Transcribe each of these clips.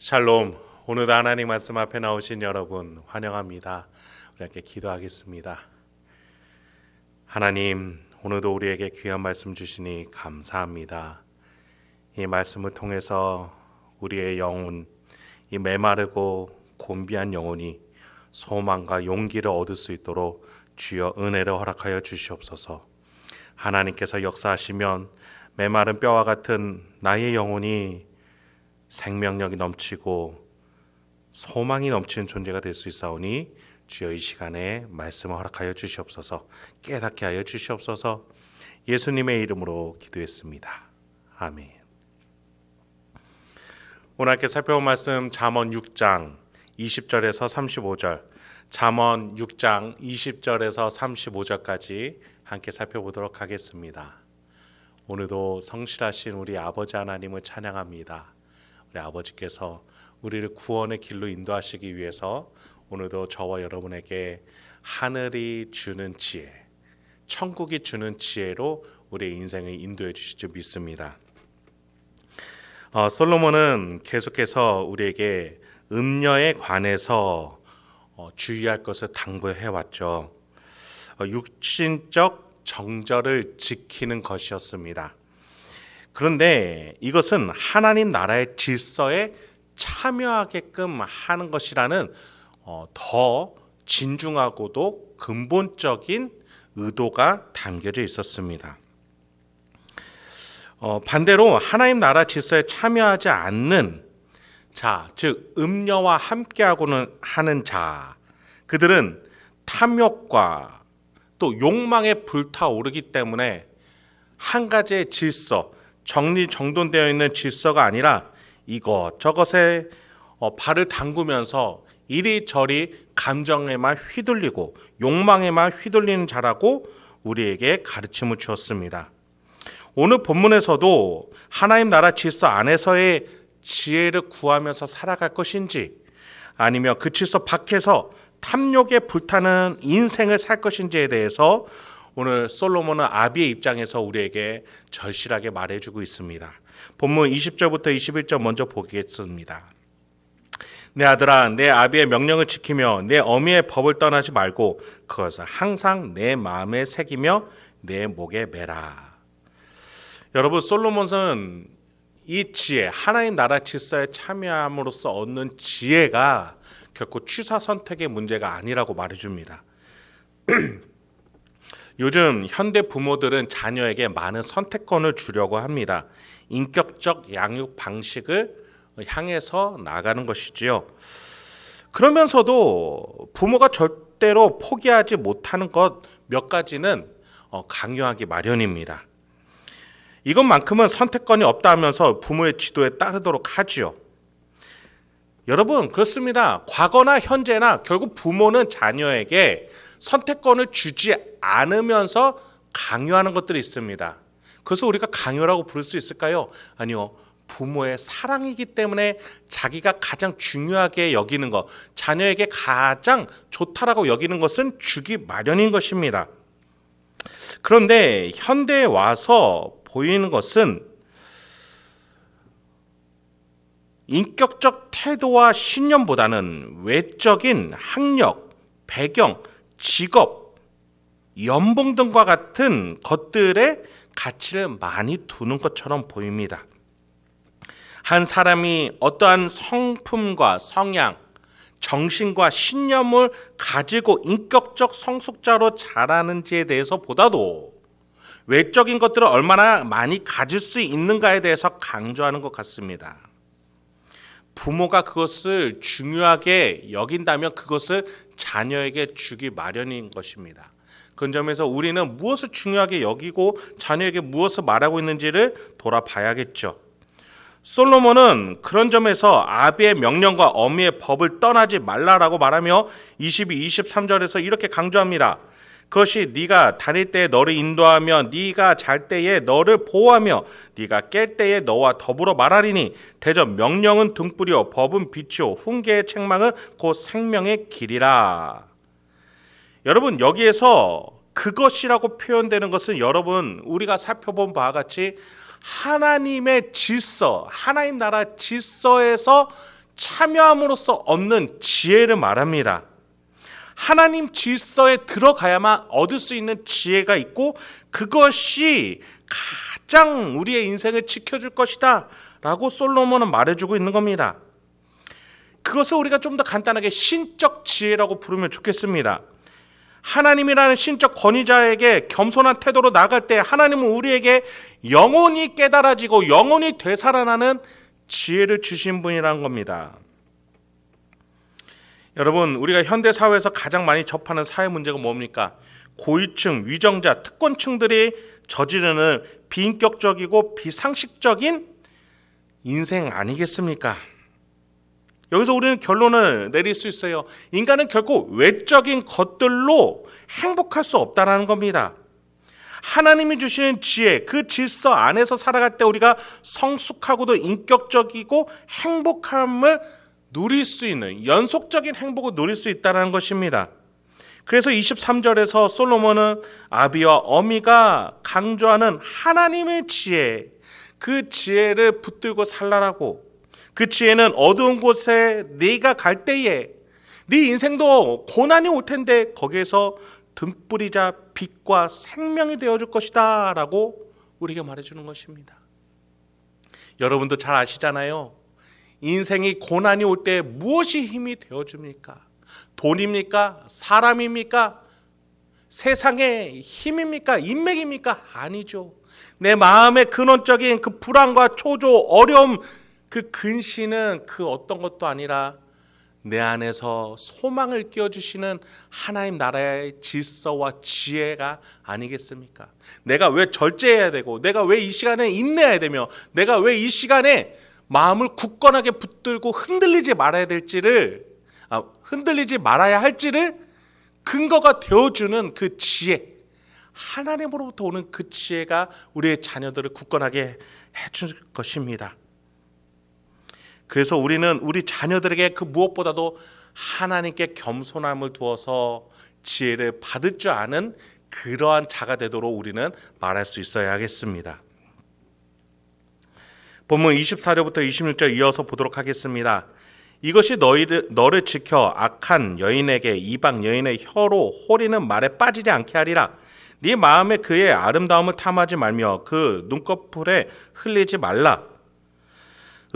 샬롬. 오늘도 하나님 말씀 앞에 나오신 여러분 환영합니다. 우리 함께 기도하겠습니다. 하나님, 오늘도 우리에게 귀한 말씀 주시니 감사합니다. 이 말씀을 통해서 우리의 영혼, 이 메마르고 곤비한 영혼이 소망과 용기를 얻을 수 있도록 주여 은혜를 허락하여 주시옵소서. 하나님께서 역사하시면 메마른 뼈와 같은 나의 영혼이 생명력이 넘치고 소망이 넘치는 존재가 될 수 있사오니 주여 이 시간에 말씀을 허락하여 주시옵소서. 깨닫게 하여 주시옵소서. 예수님의 이름으로 기도했습니다. 아멘. 오늘 함께 살펴볼 말씀 잠언 6장 20절에서 35절, 잠언 6장 20절에서 35절까지 함께 살펴보도록 하겠습니다. 오늘도 성실하신 우리 아버지 하나님을 찬양합니다. 우리 아버지께서 우리를 구원의 길로 인도하시기 위해서 오늘도 저와 여러분에게 하늘이 주는 지혜, 천국이 주는 지혜로 우리의 인생을 인도해 주실 줄 믿습니다. 솔로몬은 계속해서 우리에게 음녀에 관해서 주의할 것을 당부해 왔죠. 육신적 정절을 지키는 것이었습니다. 그런데 이것은 하나님 나라의 질서에 참여하게끔 하는 것이라는 더 진중하고도 근본적인 의도가 담겨져 있었습니다. 반대로 하나님 나라 질서에 참여하지 않는 자, 즉 음녀와 함께하고는 하는 자, 그들은 탐욕과 또 욕망에 불타오르기 때문에 한 가지의 질서, 정리정돈되어 있는 질서가 아니라 이것저것에 발을 담그면서 이리저리 감정에만 휘둘리고 욕망에만 휘둘리는 자라고 우리에게 가르침을 주었습니다. 오늘 본문에서도 하나님 나라 질서 안에서의 지혜를 구하면서 살아갈 것인지 아니면 그 질서 밖에서 탐욕에 불타는 인생을 살 것인지에 대해서 오늘 솔로몬은 아비의 입장에서 우리에게 절실하게 말해주고 있습니다. 본문 20절부터 21절 먼저 보겠습니다. 내 아들아, 내 아비의 명령을 지키며 내 어미의 법을 떠나지 말고 그것을 항상 내 마음에 새기며 내 목에 매라. 여러분, 솔로몬은 이 지혜, 하나님 나라 질서에 참여함으로써 얻는 지혜가 결코 취사 선택의 문제가 아니라고 말해줍니다. 요즘 현대 부모들은 자녀에게 많은 선택권을 주려고 합니다. 인격적 양육 방식을 향해서 나가는 것이지요. 그러면서도 부모가 절대로 포기하지 못하는 것 몇 가지는 강요하기 마련입니다. 이것만큼은 선택권이 없다 하면서 부모의 지도에 따르도록 하지요. 여러분, 그렇습니다. 과거나 현재나 결국 부모는 자녀에게 선택권을 주지 않으면서 강요하는 것들이 있습니다. 그래서 우리가 강요라고 부를 수 있을까요? 아니요. 부모의 사랑이기 때문에 자기가 가장 중요하게 여기는 것, 자녀에게 가장 좋다라고 여기는 것은 주기 마련인 것입니다. 그런데 현대에 와서 보이는 것은 인격적 태도와 신념보다는 외적인 학력, 배경, 직업, 연봉 등과 같은 것들에 가치를 많이 두는 것처럼 보입니다. 한 사람이 어떠한 성품과 성향, 정신과 신념을 가지고 인격적 성숙자로 자라는지에 대해서 보다도 외적인 것들을 얼마나 많이 가질 수 있는가에 대해서 강조하는 것 같습니다. 부모가 그것을 중요하게 여긴다면 그것을 자녀에게 주기 마련인 것입니다. 그런 점에서 우리는 무엇을 중요하게 여기고 자녀에게 무엇을 말하고 있는지를 돌아봐야겠죠. 솔로몬은 그런 점에서 아비의 명령과 어미의 법을 떠나지 말라라고 말하며 22, 23절에서 이렇게 강조합니다. 그것이 네가 다닐 때에 너를 인도하며 네가 잘 때에 너를 보호하며 네가 깰 때에 너와 더불어 말하리니 대저 명령은 등불이요 법은 빛이요 훈계의 책망은 곧 생명의 길이라. 여러분, 여기에서 그것이라고 표현되는 것은 여러분 우리가 살펴본 바와 같이 하나님의 질서, 하나님 나라 질서에서 참여함으로써 얻는 지혜를 말합니다. 하나님 질서에 들어가야만 얻을 수 있는 지혜가 있고 그것이 가장 우리의 인생을 지켜줄 것이다 라고 솔로몬은 말해주고 있는 겁니다. 그것을 우리가 좀 더 간단하게 신적 지혜라고 부르면 좋겠습니다. 하나님이라는 신적 권위자에게 겸손한 태도로 나갈 때 하나님은 우리에게 영원히 깨달아지고 영원히 되살아나는 지혜를 주신 분이라는 겁니다. 여러분, 우리가 현대 사회에서 가장 많이 접하는 사회 문제가 뭡니까? 고위층, 위정자, 특권층들이 저지르는 비인격적이고 비상식적인 인생 아니겠습니까? 여기서 우리는 결론을 내릴 수 있어요. 인간은 결코 외적인 것들로 행복할 수 없다는 겁니다. 하나님이 주시는 지혜, 그 질서 안에서 살아갈 때 우리가 성숙하고도 인격적이고 행복함을 누릴 수 있는, 연속적인 행복을 누릴 수 있다는 것입니다. 그래서 23절에서 솔로몬은 아비와 어미가 강조하는 하나님의 지혜, 그 지혜를 붙들고 살라라고, 그 지혜는 어두운 곳에 네가 갈 때에 네 인생도 고난이 올 텐데 거기에서 등불이자 빛과 생명이 되어줄 것이다 라고 우리에게 말해주는 것입니다. 여러분도 잘 아시잖아요. 인생이 고난이 올 때 무엇이 힘이 되어줍니까? 돈입니까? 사람입니까? 세상의 힘입니까? 인맥입니까? 아니죠. 내 마음의 근원적인 그 불안과 초조, 어려움, 그 근심은 그 어떤 것도 아니라 내 안에서 소망을 끼워주시는 하나님 나라의 질서와 지혜가 아니겠습니까? 내가 왜 절제해야 되고, 내가 왜 이 시간에 인내해야 되며, 내가 왜 이 시간에 마음을 굳건하게 붙들고 흔들리지 말아야 할지를 근거가 되어주는 그 지혜, 하나님으로부터 오는 그 지혜가 우리의 자녀들을 굳건하게 해줄 것입니다. 그래서 우리는 우리 자녀들에게 그 무엇보다도 하나님께 겸손함을 두어서 지혜를 받을 줄 아는 그러한 자가 되도록 우리는 말할 수 있어야 하겠습니다. 본문 24절부터 26절 이어서 보도록 하겠습니다. 이것이 너를 지켜 악한 여인에게 이방 여인의 혀로 호리는 말에 빠지지 않게 하리라. 네 마음에 그의 아름다움을 탐하지 말며 그 눈꺼풀에 흘리지 말라.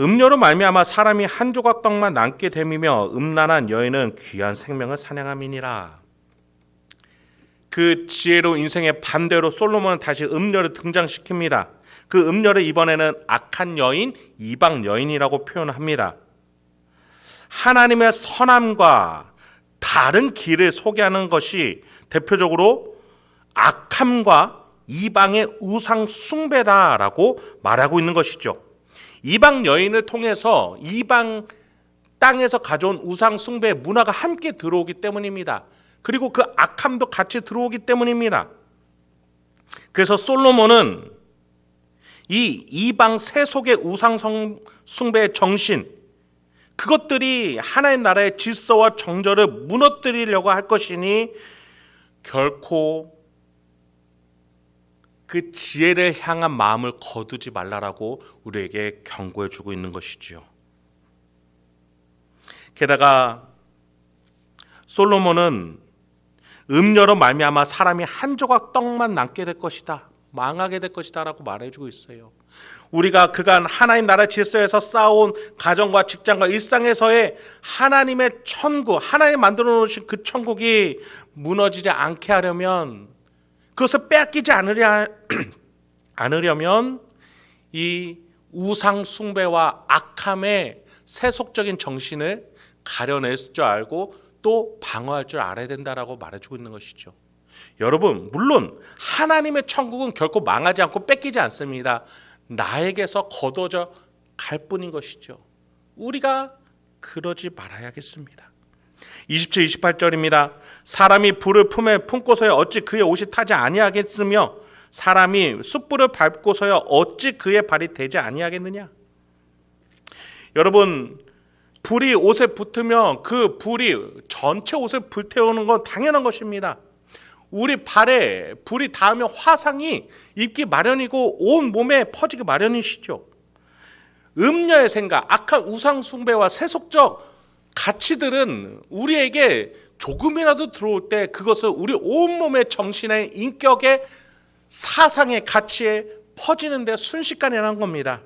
음료로 말미암아 사람이 한 조각 떡만 남게 됨이며 음란한 여인은 귀한 생명을 사냥함이니라. 그 지혜로 인생의 반대로 솔로몬은 다시 음료를 등장시킵니다. 그 음료를 이번에는 악한 여인, 이방 여인이라고 표현합니다. 하나님의 선함과 다른 길을 소개하는 것이 대표적으로 악함과 이방의 우상 숭배다라고 말하고 있는 것이죠. 이방 여인을 통해서 이방 땅에서 가져온 우상 숭배의 문화가 함께 들어오기 때문입니다. 그리고 그 악함도 같이 들어오기 때문입니다. 그래서 솔로몬은 이 이방 세속의 우상 숭배의 정신, 그것들이 하나님 나라의 질서와 정절을 무너뜨리려고 할 것이니 결코 그 지혜를 향한 마음을 거두지 말라라고 우리에게 경고해 주고 있는 것이지요. 게다가 솔로몬은 음료로 말미암아 사람이 한 조각 떡만 남게 될 것이다, 망하게 될 것이다 라고 말해주고 있어요. 우리가 그간 하나님 나라 질서에서 쌓아온 가정과 직장과 일상에서의 하나님의 천국, 하나님 만들어 놓으신 그 천국이 무너지지 않게 하려면, 그것을 빼앗기지 않으려면 이 우상 숭배와 악함의 세속적인 정신을 가려낼 줄 알고 또 방어할 줄 알아야 된다라고 말해주고 있는 것이죠. 여러분, 물론 하나님의 천국은 결코 망하지 않고 뺏기지 않습니다. 나에게서 거둬져 갈 뿐인 것이죠. 우리가 그러지 말아야겠습니다. 27, 28절입니다. 사람이 불을 품에 품고서야 어찌 그의 옷이 타지 아니하겠으며 사람이 숯불을 밟고서야 어찌 그의 발이 되지 아니하겠느냐. 여러분, 불이 옷에 붙으면 그 불이 전체 옷을 불태우는 건 당연한 것입니다. 우리 발에 불이 닿으면 화상이 입기 마련이고 온 몸에 퍼지기 마련이시죠. 음녀의 생각, 악한 우상 숭배와 세속적 가치들은 우리에게 조금이라도 들어올 때 그것을 우리 온몸의 정신의 인격의 사상의 가치에 퍼지는 데 순식간이라는 겁니다.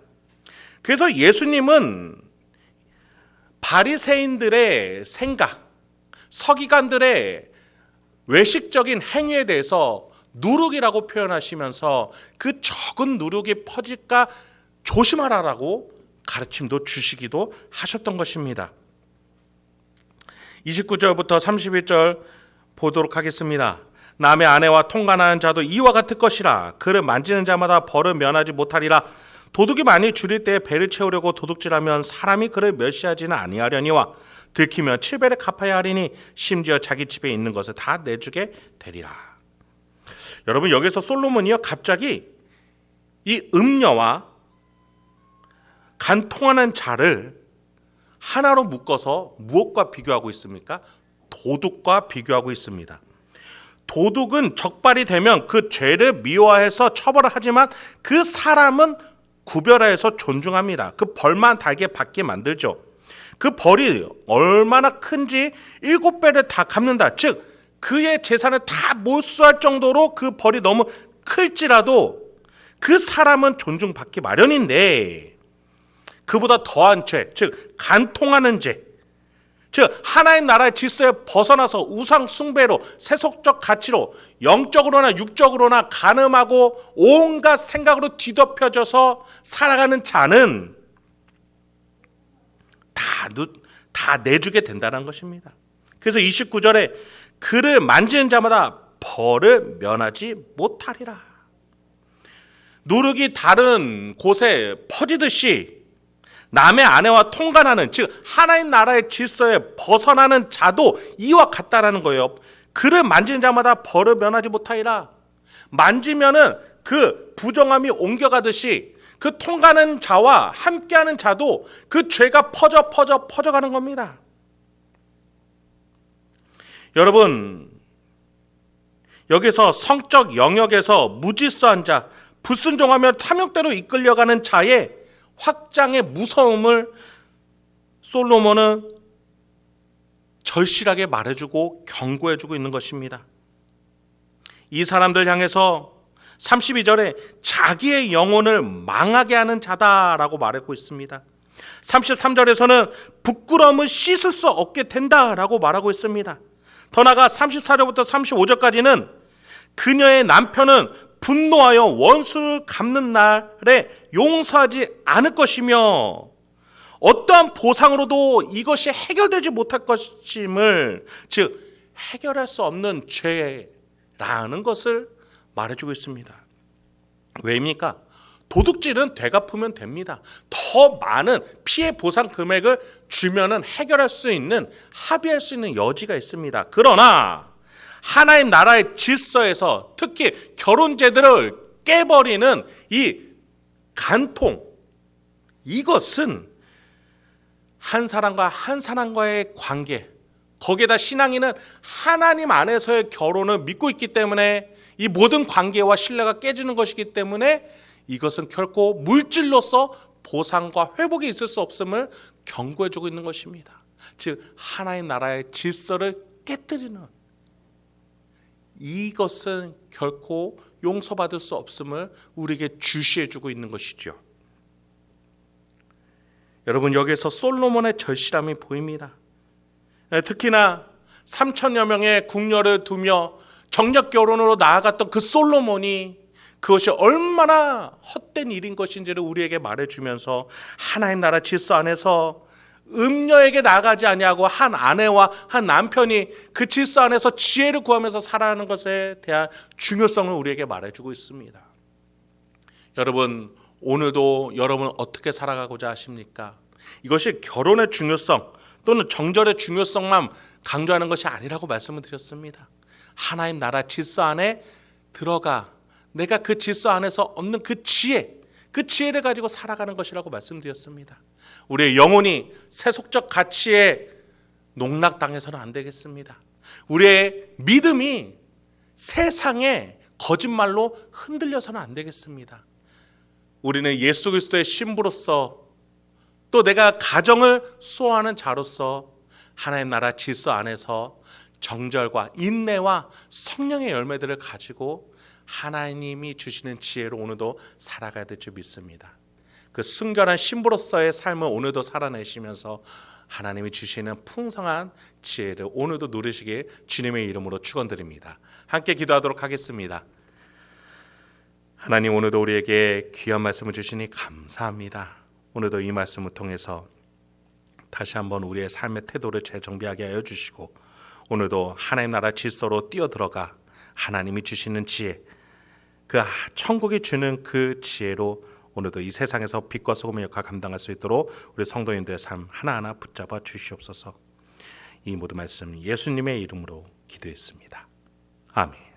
그래서 예수님은 바리새인들의 생각, 서기관들의 외식적인 행위에 대해서 누룩이라고 표현하시면서 그 적은 누룩이 퍼질까 조심하라라고 가르침도 주시기도 하셨던 것입니다. 29절부터 31절 보도록 하겠습니다. 남의 아내와 통관하는 자도 이와 같을 것이라. 그를 만지는 자마다 벌을 면하지 못하리라. 도둑이 많이 줄일 때에 배를 채우려고 도둑질하면 사람이 그를 멸시하지는 아니하려니와 들키면 7배를 갚아야 하리니 심지어 자기 집에 있는 것을 다 내주게 되리라. 여러분, 여기서 솔로몬이요 갑자기 이 음녀와 간통하는 자를 하나로 묶어서 무엇과 비교하고 있습니까? 도둑과 비교하고 있습니다. 도둑은 적발이 되면 그 죄를 미워해서 처벌을 하지만 그 사람은 구별해서 존중합니다. 그 벌만 달게 받게 만들죠. 그 벌이 얼마나 큰지 7배를 다 갚는다. 즉 그의 재산을 다 몰수할 정도로 그 벌이 너무 클지라도 그 사람은 존중받기 마련인데, 그보다 더한 죄, 즉 간통하는 죄, 즉 하나님 나라의 질서에 벗어나서 우상 숭배로, 세속적 가치로, 영적으로나 육적으로나 간음하고 온갖 생각으로 뒤덮여져서 살아가는 자는 다 내주게 된다는 것입니다. 그래서 29절에 그를 만지는 자마다 벌을 면하지 못하리라. 누룩이 다른 곳에 퍼지듯이 남의 아내와 통관하는, 즉 하나님 나라의 질서에 벗어나는 자도 이와 같다라는 거예요. 그를 만지는 자마다 벌을 면하지 못하리라. 만지면은 그 부정함이 옮겨가듯이 그 통과하는 자와 함께하는 자도 그 죄가 퍼져가는 겁니다. 여러분, 여기서 성적 영역에서 무질서한 자, 불순종하며 탐욕대로 이끌려가는 자의 확장의 무서움을 솔로몬은 절실하게 말해주고 경고해주고 있는 것입니다. 이 사람들 향해서 32절에 자기의 영혼을 망하게 하는 자다라고 말하고 있습니다. 33절에서는 부끄러움을 씻을 수 없게 된다라고 말하고 있습니다. 더 나아가 34절부터 35절까지는 그녀의 남편은 분노하여 원수를 갚는 날에 용서하지 않을 것이며 어떠한 보상으로도 이것이 해결되지 못할 것임을, 즉 해결할 수 없는 죄라는 것을 말해주고 있습니다. 왜입니까? 도둑질은 되갚으면 됩니다. 더 많은 피해 보상 금액을 주면은 해결할 수 있는, 합의할 수 있는 여지가 있습니다. 그러나 하나님 나라의 질서에서 특히 결혼 제도를 깨버리는 이 간통, 이것은 한 사람과 한 사람과의 관계, 거기에다 신앙인은 하나님 안에서의 결혼을 믿고 있기 때문에 이 모든 관계와 신뢰가 깨지는 것이기 때문에 이것은 결코 물질로서 보상과 회복이 있을 수 없음을 경고해주고 있는 것입니다. 즉 하나님 나라의 질서를 깨뜨리는, 이것은 결코 용서받을 수 없음을 우리에게 주시해주고 있는 것이죠. 여러분, 여기에서 솔로몬의 절실함이 보입니다. 특히나 3천여 명의 궁녀를 두며 정력 결혼으로 나아갔던 그 솔로몬이 그것이 얼마나 헛된 일인 것인지를 우리에게 말해주면서 하나님 나라 질서 안에서 음녀에게 나가지 아니하고 한 아내와 한 남편이 그 질서 안에서 지혜를 구하면서 살아가는 것에 대한 중요성을 우리에게 말해주고 있습니다. 여러분, 오늘도 여러분 어떻게 살아가고자 하십니까? 이것이 결혼의 중요성 또는 정절의 중요성만 강조하는 것이 아니라고 말씀을 드렸습니다. 하나님 나라 질서 안에 들어가 내가 그 질서 안에서 얻는 그 지혜를 가지고 살아가는 것이라고 말씀드렸습니다. 우리의 영혼이 세속적 가치에 농락당해서는 안 되겠습니다. 우리의 믿음이 세상의 거짓말로 흔들려서는 안 되겠습니다. 우리는 예수 그리스도의 신부로서 또 내가 가정을 수호하는 자로서 하나님 나라 질서 안에서 정절과 인내와 성령의 열매들을 가지고 하나님이 주시는 지혜로 오늘도 살아가야 될 줄 믿습니다. 그 순결한 신부로서의 삶을 오늘도 살아내시면서 하나님이 주시는 풍성한 지혜를 오늘도 누리시길 주님의 이름으로 축원드립니다. 함께 기도하도록 하겠습니다. 하나님, 오늘도 우리에게 귀한 말씀을 주시니 감사합니다. 오늘도 이 말씀을 통해서 다시 한번 우리의 삶의 태도를 재정비하게 하여 주시고 오늘도 하나님 나라 질서로 뛰어들어가 하나님이 주시는 지혜, 그 천국이 주는 그 지혜로 오늘도 이 세상에서 빛과 소금의 역할 감당할 수 있도록 우리 성도인들의 삶 하나하나 붙잡아 주시옵소서. 이 모든 말씀 예수님의 이름으로 기도했습니다. 아멘.